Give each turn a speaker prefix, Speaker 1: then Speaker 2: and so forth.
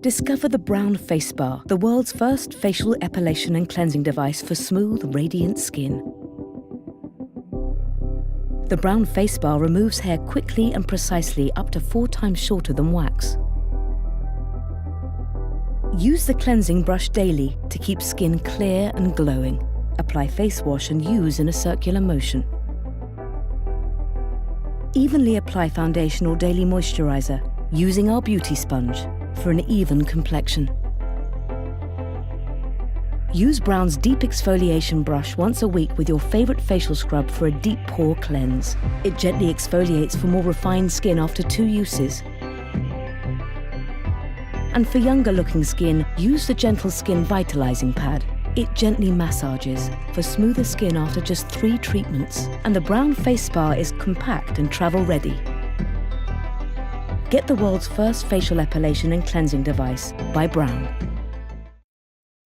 Speaker 1: Discover the Braun FaceSpa, the world's first facial epilation and cleansing device for smooth, radiant skin. The Braun FaceSpa removes hair quickly and precisely, up to 4 times shorter than wax. Use the cleansing brush daily to keep skin clear and glowing. Apply face wash and use in a circular motion. Evenly apply foundation or daily moisturizer using our beauty sponge for an even complexion. Use Braun's deep exfoliation brush once a week with your favorite facial scrub for a deep pore cleanse. It gently exfoliates for more refined skin after 2 uses. And for younger looking skin, use the Gentle Skin Vitalizing Pad. It gently massages for smoother skin after just 3 treatments. And the Braun FaceSpa is compact and travel ready. Get the world's first facial epilation and cleansing device by Braun.